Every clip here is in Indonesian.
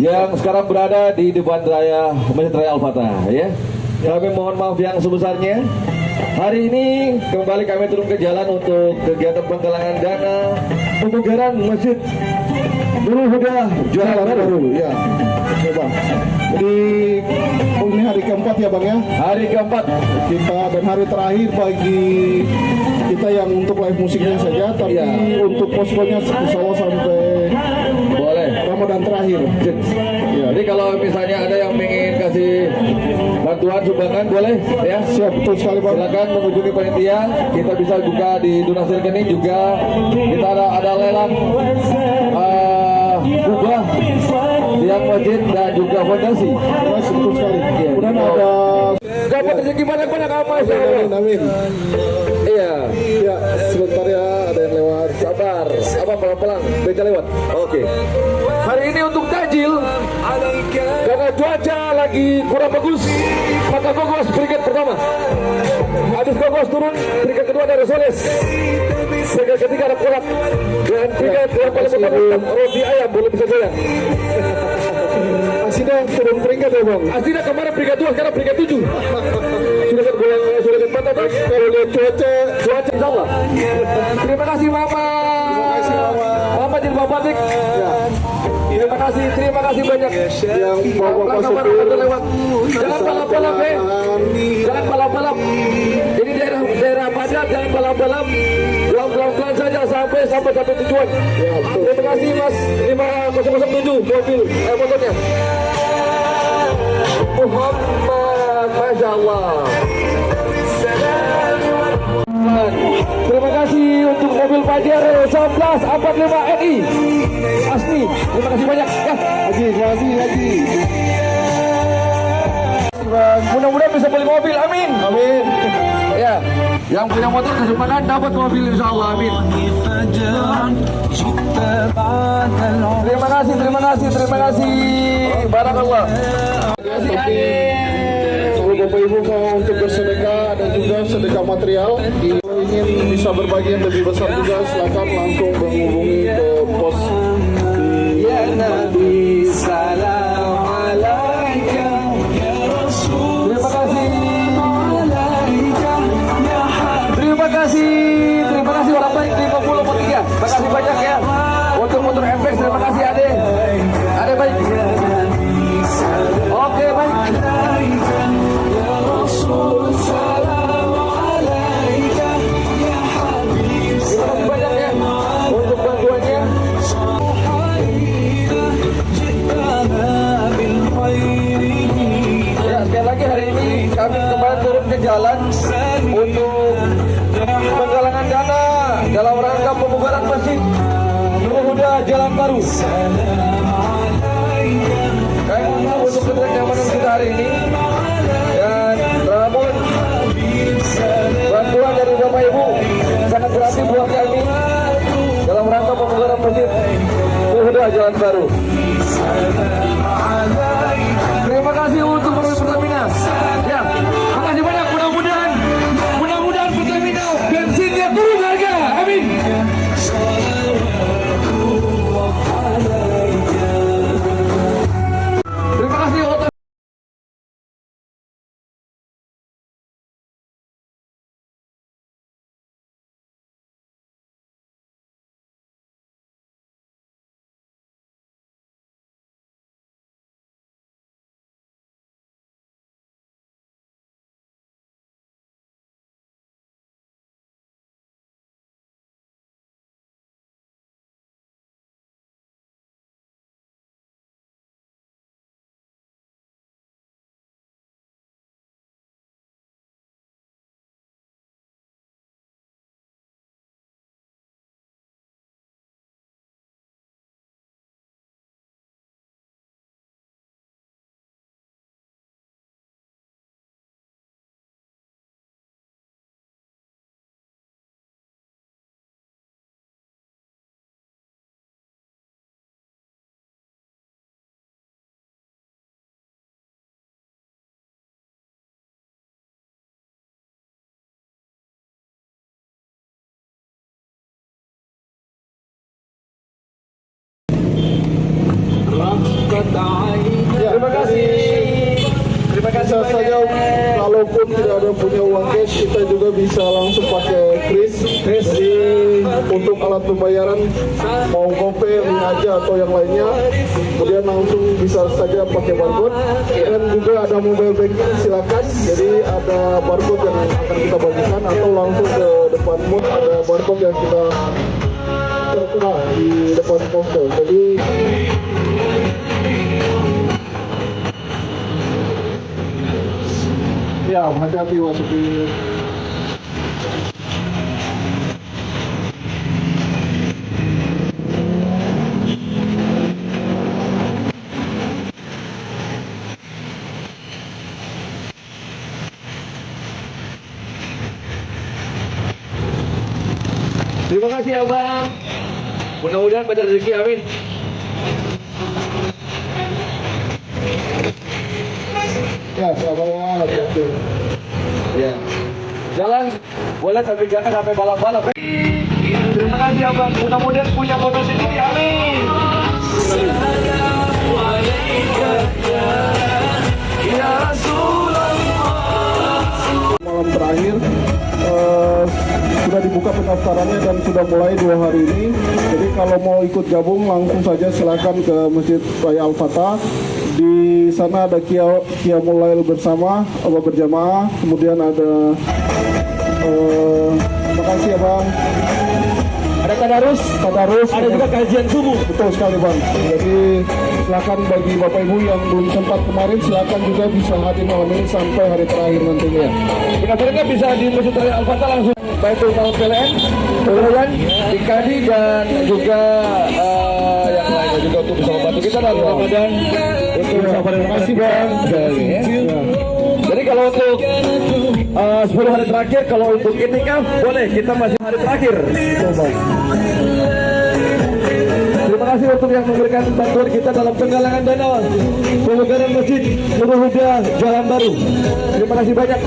yang sekarang berada di depan raya Masjid Raya Al-Fatah, ya. Kami mohon maaf yang sebesarnya. Hari ini kembali kami turun ke jalan untuk kegiatan penggalangan dana pembugaran Masjid Nurul Huda Juara Baru, ya. Coba. Jadi ini hari keempat ya Bang ya? Hari keempat Kita dan hari terakhir bagi kita yang untuk live musiknya saja, tapi ya, untuk poskonya insya Allah sampai boleh Ramadan terakhir. Ya. Jadi kalau misalnya ada yang ingin kasih bantuan sumbangan boleh ya. Siap, betul sekali Bang. Silakan mengunjungi panitia. Kita bisa buka di donasi rekening juga. Kita ada lelang kubah yang masjid dan juga fondasi. Mas, betul sekali. Ya, Kemudian ada dapat rezeki banyak-banyak apa amin, amin. Iya. Ya, sebentar ya, ada yang lewat. Sabar, apa pelan-pelan, beca lewat. Oke. Hari ini untuk tajil, karena cuaca lagi kurang bagus, maka Gogos peringkat pertama. Habis Gogos turun, peringkat kedua ada Soles. Peringkat ketiga ada Kolak. Dan peringkat yang paling pertama roti ayam, boleh bisa goyang. Asida turun peringkat ya Bang? Asida kemarin peringkat 2, sekarang peringkat 7. Sudah kan goyang, sudah kan mantap. Kalau lihat cuaca Insya Allah. Terima kasih Mama. Mama jadi batik. ya, Terima kasih banyak. yang bawa sopir Lewat. Jangan balap-balap, jangan balap-balap. Ini daerah padat, jangan balap-balap. Pelan-pelan saja sampai tujuan. Ya, betul. Terima kasih Mas 5007 mobil motornya. Muhammad, Masya Allah. Terima kasih untuk mobil Pajero 1145 NI Asli. Terima kasih banyak ya. Haji, Haji. Mudah-mudahan bisa beli mobil, amin. Amin. Ya, yang punya motor kesempatan dapat mobil insya Allah, amin. Terima kasih. Barakallah. Terima kasih adik. Kalau Bapak Ibu mau untuk bersedekah dan juga sedekah material, ingin bisa berbagi yang lebih besar juga, silakan langsung menghubungi ke pos di Ya Nabi salam alaika ya Rasul. Terima kasih orang baik 50 3. Terima kasih banyak ya. Untuk motor MX terima kasih Ade. Ade baik. Oke baik. Kami kembali turun ke jalan untuk penggalangan dana dalam rangka pembubaran Masjid Nurul Huda Jalan Baru. Kami mohon untuk keamanan kita hari ini dan namun bantuan dari Bapak Ibu sangat berarti buat kami dalam rangka pembubaran Masjid Nurul Huda Jalan Baru. Terima kasih untuk Pertamina. Ya, makasih banyak. Mudah-mudahan Pertamina bensinnya turun harga. Amin. kalaupun tidak ada punya uang cash, kita juga bisa langsung pakai kris. Jadi untuk alat pembayaran mau GoPay, link aja atau yang lainnya, kemudian langsung bisa saja pakai barcode. Dan juga ada mobile banking, silakan. Jadi ada barcode yang akan kita bagikan atau langsung ke depan pos ada barcode yang kita tertera di depan pos. Jadi ya, hati-hati Pak supir. Terima kasih Abang. Mudah-mudahan banyak rezeki, amin. Ya, selamat hati-hati. Ya. Jalan boleh tapi jangan sampai balap-balap. Terima kasih Abang. Mudah-mudahan punya motor sendiri, amin. Malam terakhir sudah dibuka pendaftarannya dan sudah mulai 2 hari ini. Jadi kalau mau ikut gabung langsung saja silakan ke Masjid Raya Al-Fatah. Di sana ada Qiyamul Lail bersama atau berjamaah. Kemudian ada terima kasih ya Bang. Ada tadarus, ada juga kajian subuh. Betul sekali Bang. Jadi silakan bagi Bapak Ibu yang belum sempat kemarin, silakan juga bisa hadir malam ini sampai hari terakhir nantinya. Pendaftarannya bisa di Masjid Raya Al-Fatah langsung. Baitul Mal PLN, kemudian IKADI dan juga yang lainnya juga untuk bisa membantu kita dalam Ramadan. Untuk terima kasih Bang. Jadi kalau untuk 10 hari terakhir, kalau untuk itikaf boleh, kita masih hari terakhir. Terima kasih untuk yang memberikan bantuan kita dalam penggalangan dana pembangunan Masjid Nurul Huda Jalan Baru. Terima kasih banyak.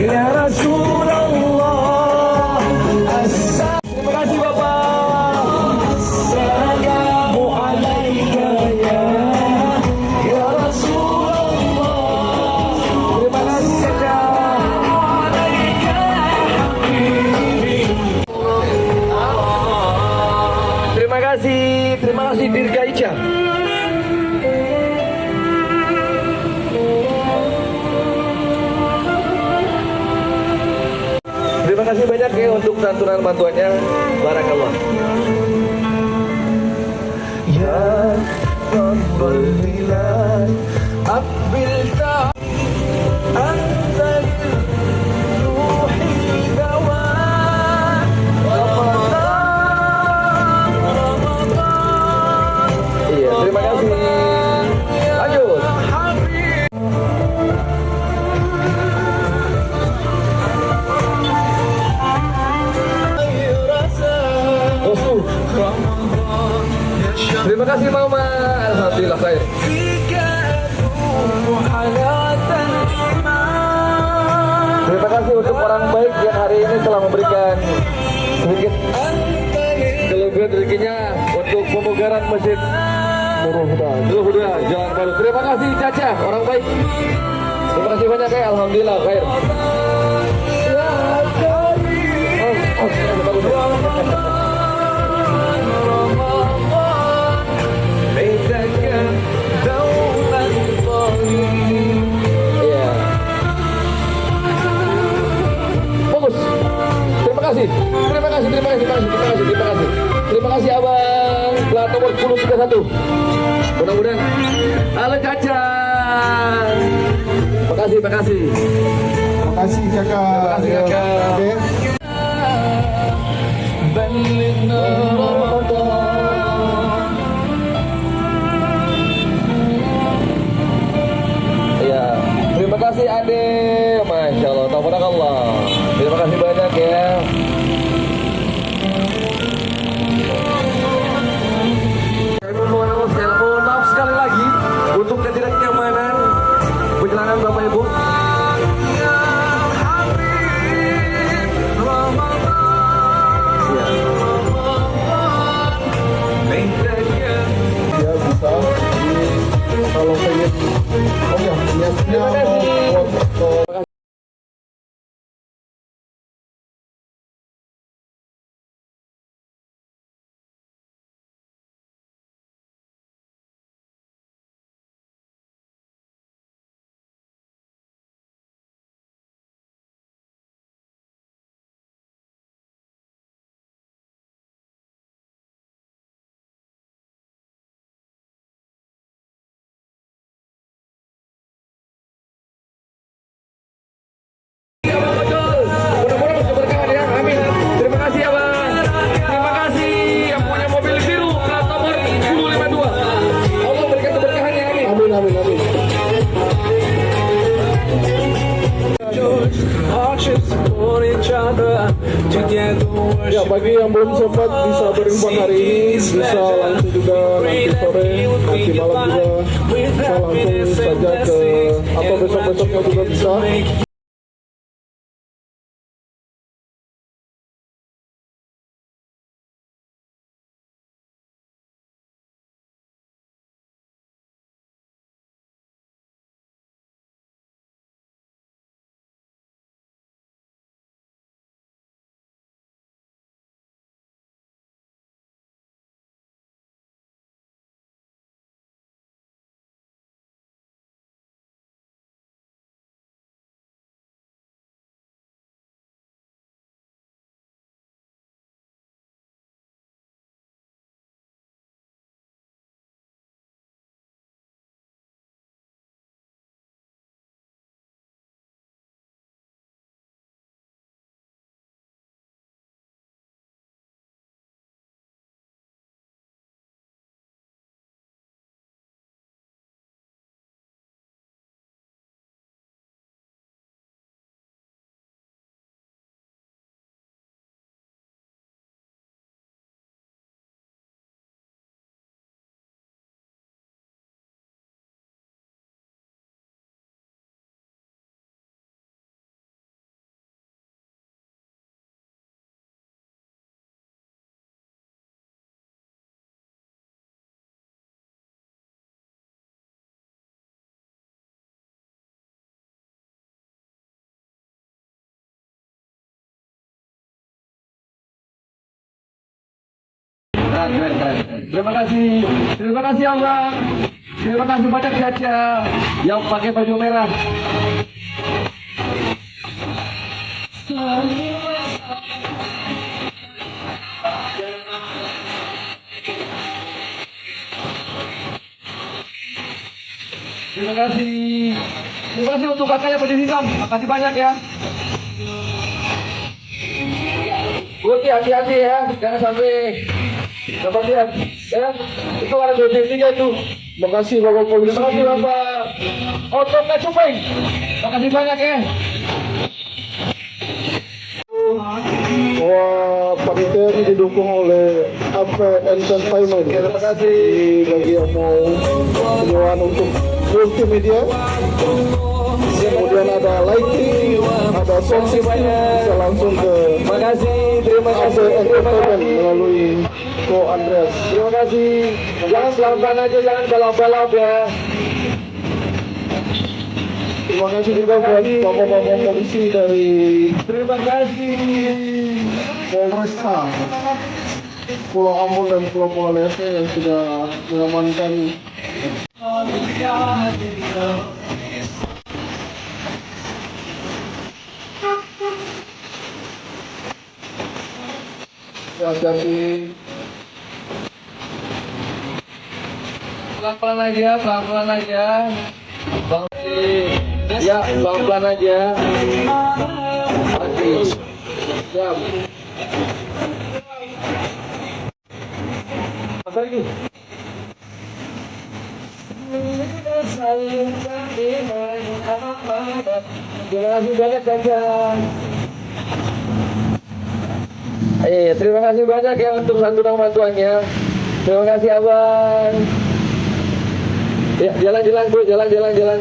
Ya Rasulullah. Terima kasih Bapak. Assalamu alaika ya Rasulullah. Terima kasih Kakak. Terima kasih Dirga Ica. Terima kasih banyak ya untuk santunan bantuannya. Barakallah. Ya Rabbal Bilal Abbilta Anta Ruhi Dawa Ramadan. Iya, terima kasih. Lanjut. Terima kasih Mama. Alhamdulillah khair. Terima kasih untuk orang baik yang hari ini telah memberikan sedikit kelebihan rezekinya untuk pemugaran Masjid Nurul Huda Jalan Baru. Terima kasih Caca, orang baik. Terima kasih banyak ya. Alhamdulillah khair. Iya. Bagus. Terima kasih. Terima kasih Abang. Plat nomor 1031. Mudah-mudahan. Halo Caca. Makasih. Terima kasih Kakak. Oke. Ya, terima kasih Ade, Masya Allah, tabarakallah. Terima kasih banyak ya. Mohon maaf sekali lagi untuk ketidaknyamanan perjalanan Bapak Ibu. Ya, bagi yang belum sempat bisa berinfak hari ini, bisa langsung juga nanti sore, nanti malam juga bisa langsung saja ke, atau besok-besoknya juga bisa. Terima kasih Allah. Terima kasih banyak Caca yang pakai baju merah. Terima kasih untuk kakaknya baju hitam. Makasih banyak ya. Oke, hati-hati ya, jangan sampai lihat ya. Itu ada 23 itu. Makasih Bapak Polisi. Terima kasih Bapak Otoknya Cupeng. Makasih banyak ya. Wah, panitia ini didukung oleh AP Entertainment. Terima kasih. Bagi yang mau penyewaan untuk multimedia. Kemudian ada lighting, ada sound system, bisa langsung ke Terima kasih. AP Entertainment melalui Ko Andreas. Terima kasih. Jangan pelan-pelan aja, jangan balap-balap ya. Terima kasih juga buat bapak-bapak polisi dari Terima kasih. Polresta Pulau Ambon dan Pulau Leste yang sudah mengamankan. Hati-hati. Pelan-pelan aja, pelan-pelan aja. Bang, ya, pelan-pelan aja. Oke. Siap. Apa lagi? Terima kasih banyak Caca. Terima kasih banyak ya untuk santunan bantuannya. Terima kasih Abang. Ya, jalan-jalan Bu, jalan-jalan.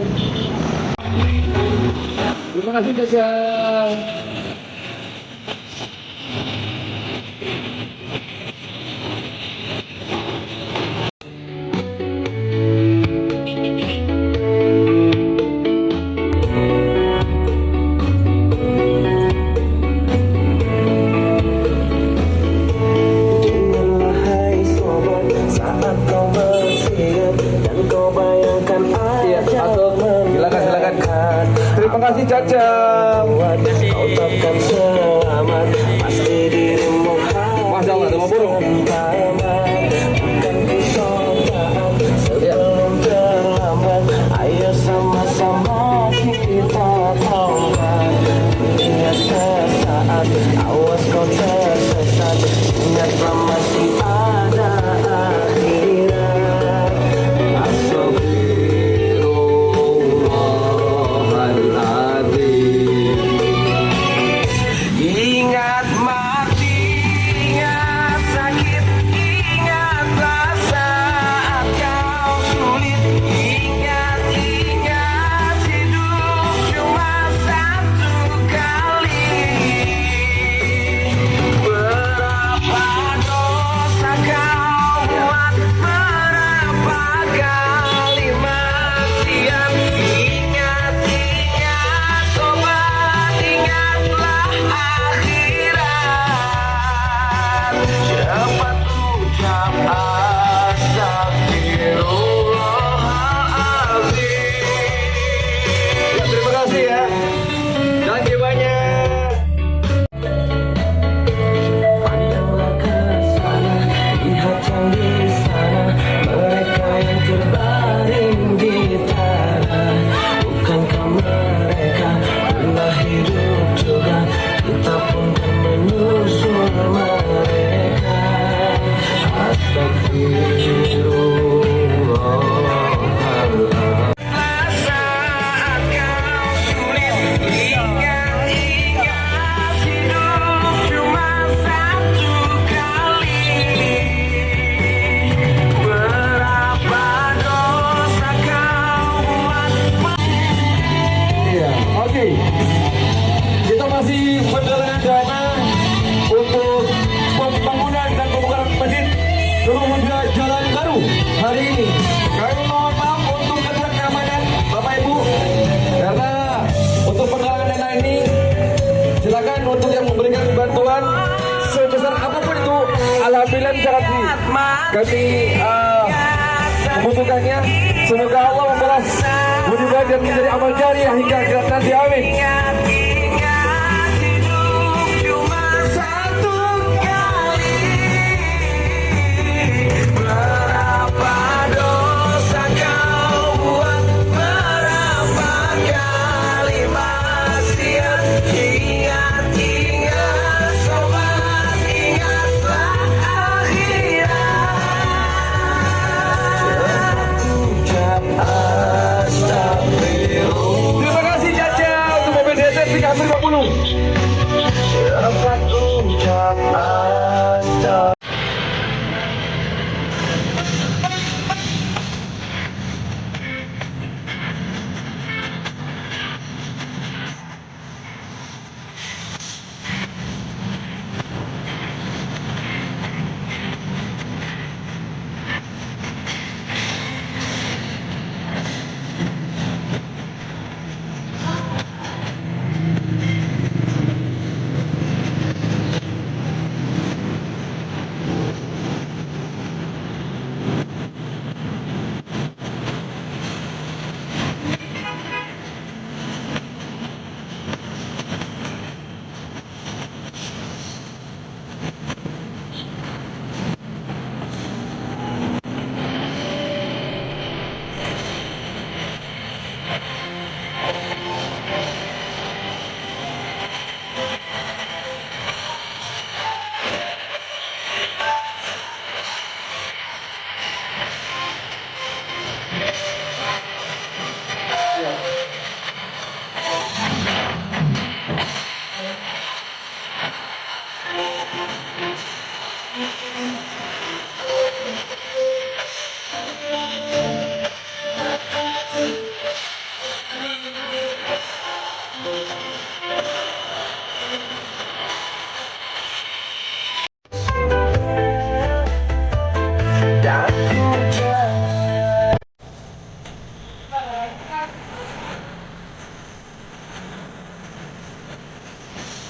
Terima kasih Caca. Silakan. Terima kasih Caca. Ingat mati, ingat sakit, ingatlah saat kau sulit. Ingat, ingat hidup cuma satu kali. Berapa dosa kau buat, berapa kali maksiat. Ingat, ingat sobat, ingatlah akhirat. Cepat ucap astagfirullahaladzim. Ya, terima kasih ya. Thank you banyak. Pandanglah ke sana, lihat yang di sana, mereka yang terbaring di tanah. Bukankah mereka pernah hidup juga? Kita pun kan menyusul mereka. Astagfirullahaladzim. Saat kau sulit, ingat, ingat hidup cuma satu kali. Berapa dosa kau buat. Iya, oke. Kita masih menggalang dana untuk pembangunan dan pembukaan masjid Nurul Huda Jalan Baru hari ini. Kami mohon maaf untuk keamanan Bapak Ibu, karena untuk penggalangan dana ini silakan untuk yang memberikan bantuan sebesar apapun itu, alhamdulillah sangat kami membutuhkannya. Semoga Allah membalas budi baik dan menjadi amal jariah hingga akhirat nanti. Amin. Ingat, ingat hidup cuma satu kali. Berapa dosa kau buat, berapa kali maksiat. Ingat, ingat sobat, ingatlah akhirat. Ucap astagfirullah. Terima kasih Caca untuk mobil DZ 350. Cepat ucap astagfirullah.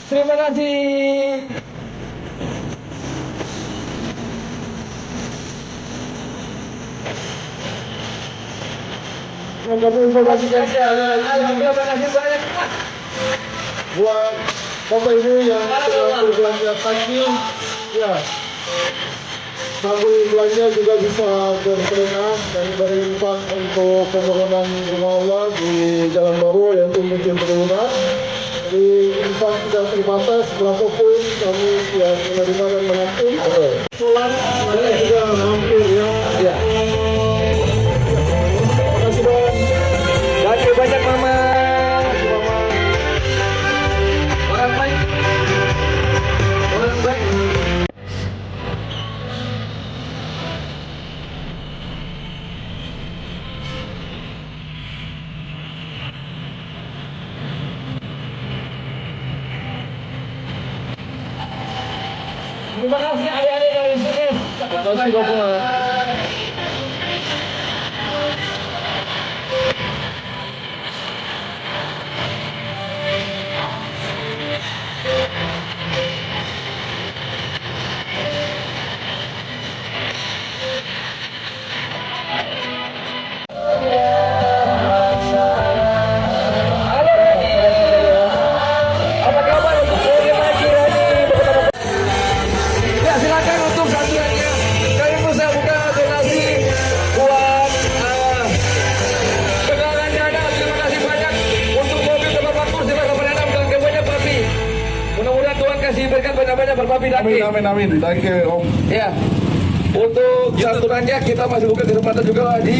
Terima kasih. Menginformasikan Alhamdulillah, terima kasih banyak. buat Bapak Ibu yang sedang berbelanja takjil, ya sambil belanja juga bisa berkenan dari infak untuk pembangunan rumah Allah di Jalan Baru yaitu Masjid Perhubungan. Jadi infak tidak terbatas, berapapun kami yang menerima dan menanti. Sholat juga hampir ya. Ya. Terima kasih Bang. Terima kasih banyak Mama. Terima kasih Mama. Orang baik. Terima kasih adik-adik dari sini. Terima kasih Bapak. Apa kabar untuk Reni lagi Reni? Ya silakan untuk santuannya. Kami pun saya buka donasi buat penggalangan dana. Terima kasih banyak untuk mobil Bapak Kur. Silakan berenam dan kebanyak papi. Mudah-mudahan Tuhan kasih berkat banyak-banyak berpapi lagi. Amin amin amin. Thank you Om. Ya. Untuk santunannya kita masih buka kesempatan juga di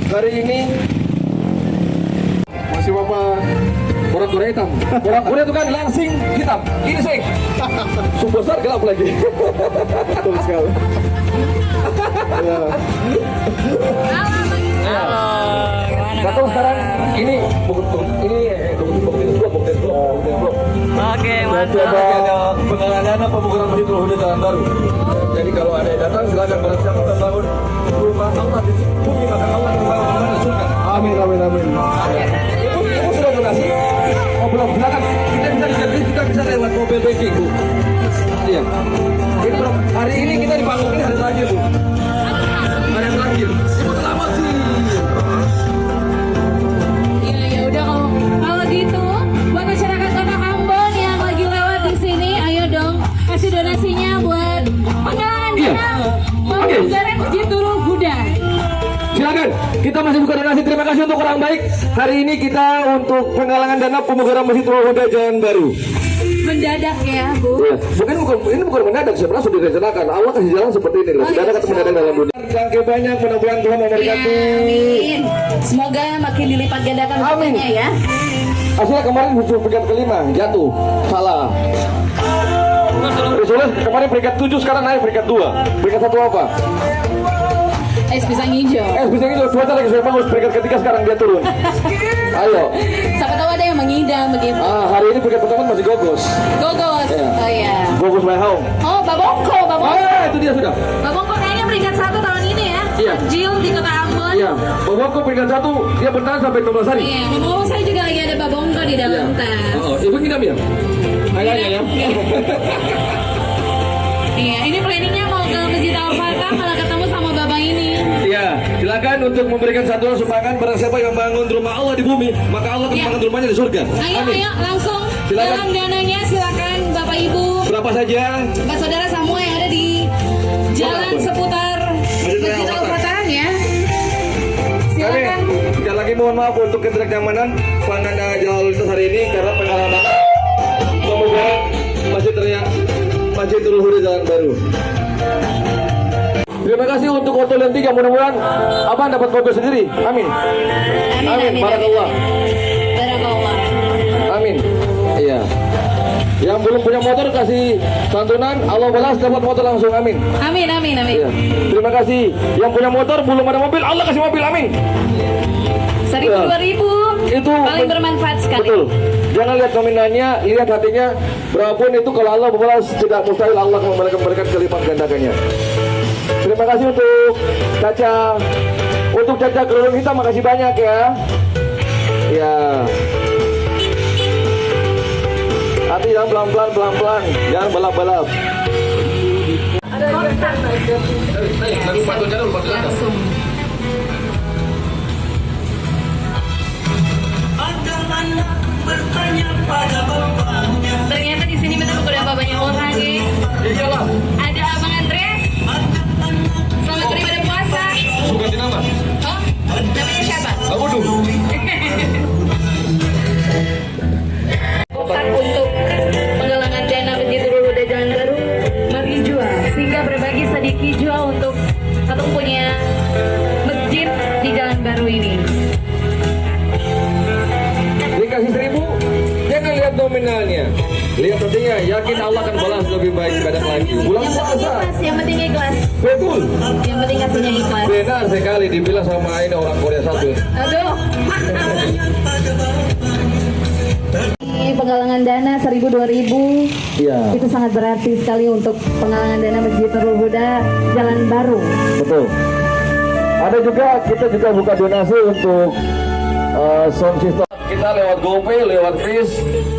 hari ini. Masih Bapak. Borak-borak hitam. Borak-borak itu kan langsing hitam. Ini sih. Superstar gelap lagi. Betul sekali. Ya. Gak tahu sekarang ini Oke, mantap. ada penggalangan dana pembukaan masjid Al-Huda Jalan Baru. Jadi kalau ada yang datang silakan pada siapa membangun rumah Allah di bumi maka Allah membangun rumah surga. Amin amin amin. Ibu sudah donasi? Oh belum, silakan. Kita bisa lewat mobil banking Bu. Iya. Ini hari ini kita dibangun ini hari terakhir Bu. Hari yang terakhir. Ibu selamat sih. Ya udah kalau gitu buat masyarakat Kota Ambon yang lagi lewat di sini, ayo dong kasih donasinya buat penggalangan dana pembubaran Masjid Nurul Huda. Silakan, kita masih buka donasi. Terima kasih untuk orang baik. Hari ini kita untuk penggalangan dana pembukaan Masjid Nurul Huda Jalan Baru. Mendadak ya Bu. Ya, ini bukan mendadak, sebenarnya sudah direncanakan. Allah kasih jalan seperti ini. Mendadak atau mendadak dalam dunia. Terima banyak, mudah-mudahan Tuhan Ya, memberkati. amin. Semoga makin dilipat gandakan Amin. rezekinya ya. Hasilnya kemarin muncul peringkat kelima, jatuh, salah. Resulnya kemarin peringkat 7, sekarang naik peringkat 2. Peringkat 1 apa? Es pisang hijau. Bisa gitu, cuaca lagi saya bagus, peringkat ketiga sekarang dia turun. Ayo. Siapa tahu ada yang mengidam begitu. Hari ini peringkat pertama masih Gogos. Gogos. Ya. Oh iya. Gogos my home. Oh, Babongko, Babongko. Itu dia sudah. Babongko kayaknya peringkat 1 tahun ini ya. Iya. Takjil di Kota Ambon. Iya, Babongko peringkat 1, dia bertahan sampai 12 hari. Iya, ngomong saya juga lagi ada babongko di dalam tas. Ibu ngidam ya? Kayaknya ya. Iya, ini planningnya mau ke Masjid Al-Fatah malah ketemu sama bapak ini. Iya, silakan untuk memberikan santunan sumbangan barang siapa yang bangun rumah Allah di bumi, maka Allah akan Iya. bangun rumahnya di surga. Ayo, langsung Silakan. dalam dananya silakan Bapak Ibu, Berapa saja? Bapak Saudara semua yang ada di jalan seputar Masjid Al-Fatah ya. Kami Silakan. sekali lagi mohon maaf untuk ketidaknyamanan pengguna jalan lintas hari ini karena pengalaman semoga Masjid Nurul Huda Jalan Baru. Terima kasih untuk Oto dan Tiga, mudah-mudahan Abang dapat mobil sendiri. Amin. Amin. Barakallah. Barakallah. Amin. Iya. Yang belum punya motor kasih santunan, Allah balas dapat motor langsung. Amin. Amin, amin, amin. Iya. Terima kasih. Yang punya motor belum ada mobil, Allah kasih mobil. Amin. 1.000, Ya. 2.000 Itu paling bermanfaat sekali. Betul. Jangan lihat nominalnya, lihat hatinya. Berapapun itu kalau Allah balas tidak mustahil Allah akan memberikan berkat kelipat gandakannya. Terima kasih untuk Caca. Untuk Caca kerudung hitam makasih banyak ya. Ya. Hati jangan pelan-pelan, pelan-pelan. Jangan balap-balap. Langsung. Ternyata di sini betul beberapa banyak orang ya. Iyalah. Ada Abang Andres. Selamat beribadah puasa. Suka nama. Oh, namanya siapa? Kamu dulu. Kotak untuk penggalangan dana Masjid Nurul Huda Jalan Baru. Mari jual. Sehingga berbagi sedikit jual untuk satu punya masjid di Jalan Baru ini. Dikasih 1.000, jangan lihat nominalnya, lihat hatinya. Yakin Allah akan balas lebih baik banyak lagi. Bulan puasa. Ikhlas, yang penting ikhlas. Betul. Yang penting kasihnya ikhlas. Benar sekali dibilang sama ini orang Korea 1. Aduh. Ini penggalangan dana 1.000-2.000. Iya. Itu sangat berarti sekali untuk penggalangan dana Masjid Nurul Huda Jalan Baru. Betul. Ada juga kita juga buka donasi untuk sound system. Kita lewat GoPay, lewat Kris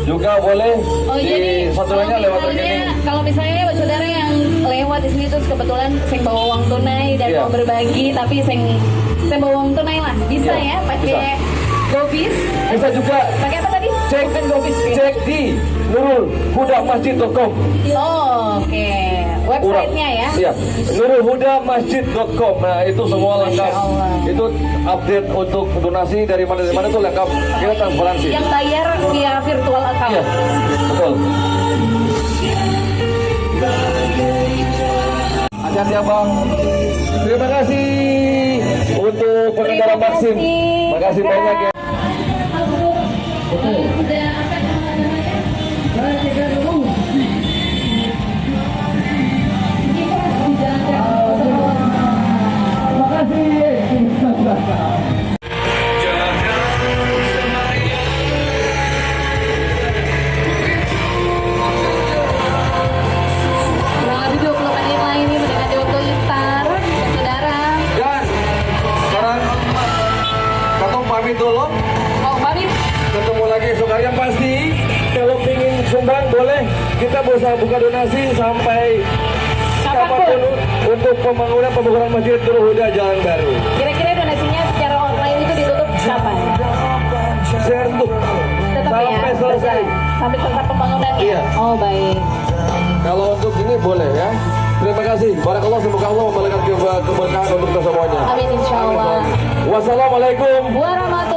juga boleh. Oh, jadi Satunya lewat rekening. kalau misalnya buat saudara yang lewat di sini terus kebetulan seng bawa uang tunai dan Iya. mau berbagi tapi seng bawa uang tunai lah bisa Iya, ya pakai bisa. GoBiz. Bisa juga Pakai apa tadi? cek Bukan GoBiz. ya? cek di nurulhudamasjid.com. Oh, oke. Websitenya ya. Iya, nurulhudamasjid.com. Nah, itu semua lengkap. Masya Allah. Itu update untuk donasi dari mana itu lengkap. Kita transparansi. Yang bayar via virtual account. Iya, betul. Hati-hati abang. Terima kasih untuk pengendara Terima kasih. Maxim. Makasih banyak ya. Sudah apa namanya? Kurang lebih 20 menit lagi nih mendekati waktu iftar, saudara. Dan sekarang Katong pamit dulu. Oh, pamit. Ketemu lagi esok hari. Yang pasti kalau ingin sumbang boleh kita bisa buka donasi sampai kapanpun untuk pembangunan Masjid Nurul Huda Jalan Baru. Kira-kira donasinya secara online itu ditutup kapan? Share tuh Tetap sampai ya, selesai. sampai selesai pembangunan ya? Iya. Oh, baik. Kalau untuk ini boleh ya. Terima kasih. Barakallah, semoga Allah memberikan keberkahan untuk kita semuanya. Amin, insya Allah. Wassalamualaikum Warahmatullahi